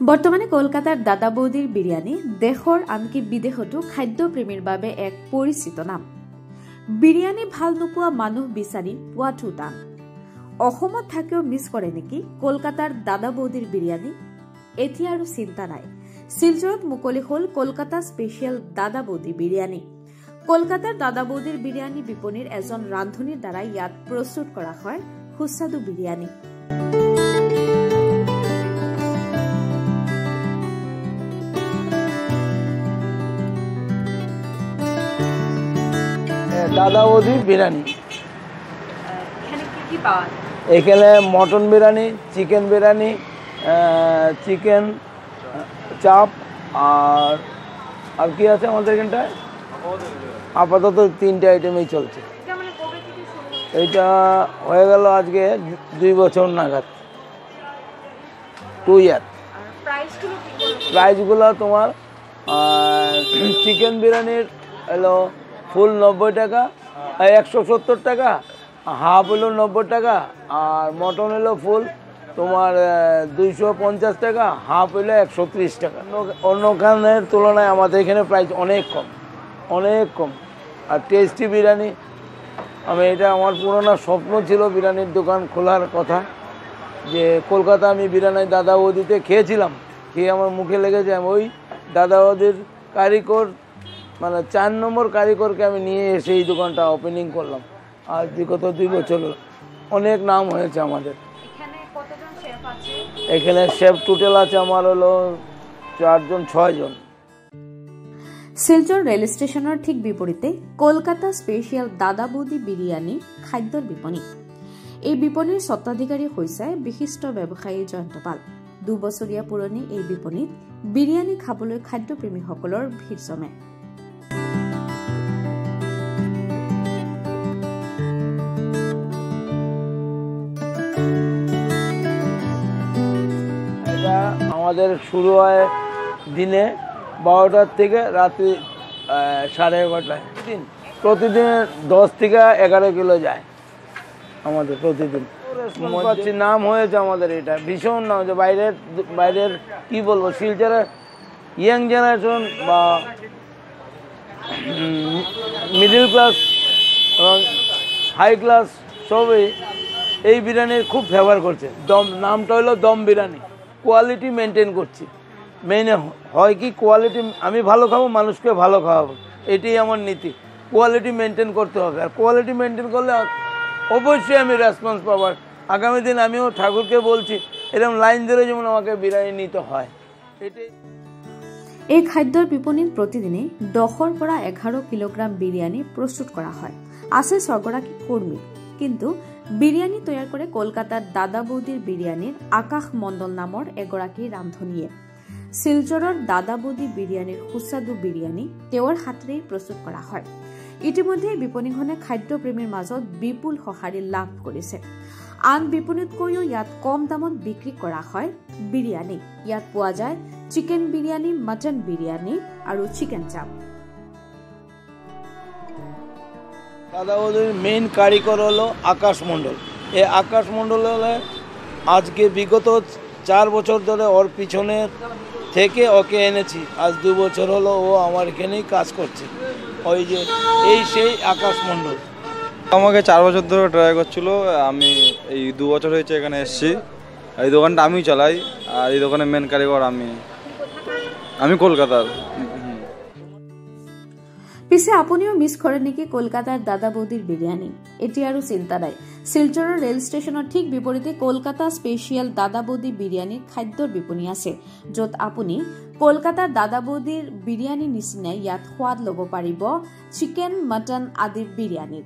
বর্তমানে কলকাতার দাদা বৌদির বিরিয়ানি দেশৰ আনকি বিদেশতো খাদ্যপ্ৰেমীৰ বাবে এক পৰিচিত নাম। বিৰিয়ানি ভাল নোপোৱা মানুহ বিচাৰি পোৱাটো টান। অসমত থাকিও মিছ কৰে নেকি কলকাতাৰ দাদা বৌদিৰ বিৰিয়ানি? এতিয়া আৰু চিন্তা নাই, শিলচৰত মুকলি হ'ল কলকাতা স্পেচিয়েল দাদা বৌদি বিৰিয়ানি। কলকাতাৰ দাদা বৌদিৰ বিৰিয়ানি বিপণীৰ এজন ৰান্ধনীৰ দ্বাৰা ইয়াত প্ৰস্তুত কৰা হয় সুস্বাদু বিৰিয়ানি। দাদা বৌদি বিরিয়ানি এখানে mutton biryani, chicken biryani, chicken চাপ আর কি আছে আমাদের এখানটায় আপাতত 3টে আইটেমই চলছে। এইটা হয়ে গেল আজকে 2 বছর নাগাদ, 2 ইয়ার। প্রাইসগুলো তোমার চিকেন বিরিয়ানির হলো ফুল 90 টাকা, 170 টাকা, হাফ হলো 90 টাকা, আর মটন হলো ফুল তোমার 250 টাকা, হাফ হলো 130 টাকা। অন্যখানের তুলনায় আমাদের এখানে প্রাইস অনেক কম। আর টেস্টি বিরিয়ানি, এটা আমার পুরোনো স্বপ্ন ছিল বিরিয়ানির দোকান খোলার কথা, যে কলকাতা আমি বিরিয়ানি দাদা বৌদিতে খেয়েছিলাম, খেয়ে আমার মুখে লেগেছে। আমি ওই দাদা বৌদির কারিগর 4 নম্বর কারিগরকে আমি নিয়ে এসে এই দোকানটা ওপেনিং করলাম। আর বিগত 2 বছর অনেক নাম হয়েছে আমাদের। এখানে শেফ টোটাল আছে আমার হলো 6 জন। শিলচর রেল স্টেশনের ঠিক বিপরীতে কলকাতা স্পেচিয়েল দাদা বৌদি বিরিয়ানি খাদ্যৰ বিপণী। এই বিপণীৰ স্বত্বাধিকাৰী হৈছে বিশিষ্ট ব্যৱসায়ী জয়ন্ত পাল। 2 বছৰীয়া পুৰণি এই বিপণীত বিৰিয়ানি খাবলৈ খাদ্যপ্ৰেমীসকলৰ ভিৰ জমে। আমাদের শুরু হয় দিনে 12টার থেকে রাত্রি 11:30টায়। প্রতিদিন 10 থেকে 11 কিলো যায় আমাদের প্রতিদিন। নাম হয়েছে আমাদের, এটা ভীষণ নাম হয়েছে। বাইরের কি বলবো, শিলচরের ইয়াং জেনারেশন বা মিডিল ক্লাস এবং হাই ক্লাস সবই এই বিরিয়ানির খুব ফেভার করছে। নামটা হলো দম বিরিয়ানি। কোয়ালিটি মেনটেন করছি। মেইনে হয় কি, কোয়ালিটি আমি ভালো খাবো, মানুষকে ভালো খাওয়াবো, এটাই আমার নীতি। কোয়ালিটি মেনটেন করতে হবে, আর কোয়ালিটি মেনটেন করলে অবশ্যই আমি রেসপন্স পাবো। আগামী দিন আমিও ঠাকুরকে বলছি এরকম লাইন ধরে যেমন আমাকে বিরিয়ানি নিতে হয়। এটাই এই খাদ্যৰ বিপণীত প্ৰতিদিনে 10ৰ পৰা 11 কিলোগ্ৰাম বিৰিয়ানি প্ৰস্তুত কৰা হয়। আছে 6গৰাকী কৰ্মী, কিন্তু বিৰিয়ানি তৈয়াৰ কৰে কলকাতাৰ দাদা বৌদিৰ বিৰিয়ানিৰ আকাশ মণ্ডল নামৰ এগৰাকী ৰান্ধনীয়ে। শিলচৰৰ দাদা বৌদি বিৰিয়ানিৰ সুস্বাদু বিৰিয়ানি তেওঁৰ হাতেৰেই প্ৰস্তুত কৰা হয়। ইতিমধ্যে বিপণীখনে খাদ্যপ্ৰেমীৰ মাজত বিপুল সঁহাৰি লাভ কৰিছে। আন বিপণীতকৈও ইয়াত কম দামত বিক্ৰী কৰা হয় বিৰিয়ানি। ইয়াত পোৱা যায় চিকেন বিৰিয়ানি, মটন বিৰিয়ানি আৰু চিকেন চাপ। দাদা বৌদির মেইন কারিগর হলো আকাশ মণ্ডল। এই আকাশ মণ্ডল হলে আজকে বিগত 4 বছর ধরে ওর পিছনে থেকে ওকে এনেছি। আজ 2 বছর হলো ও আমার এখানেই কাজ করছে। ওই যে সেই আকাশ মণ্ডল আমাকে 4 বছর ধরে ট্রাই করছিল। আমি এই 2 বছর হয়েছে এখানে এসেছি। এই দোকানটা আমি চালাই, আর এই দোকানের মেন কারিগর আমি কলকাতার। পিছে আপুনিও মিছ কৰে নেকি কলকাতাৰ দাদা বৌদিৰ বিৰিয়ানি? এতিয়া আৰু চিন্তা নাই, শিলচৰৰ ৰেল ষ্টেচনৰ ঠিক বিপৰীতে কলকাতা স্পেচিয়েল দাদা বৌদি বিৰিয়ানিৰ খাদ্যৰ বিপণী আছে, য'ত আপুনি কলকাতাৰ দাদা বৌদিৰ বিৰিয়ানিৰ নিচিনাই ইয়াত সোৱাদ ল'ব পাৰিব চিকেন, মটন আদিৰ বিৰিয়ানিৰ।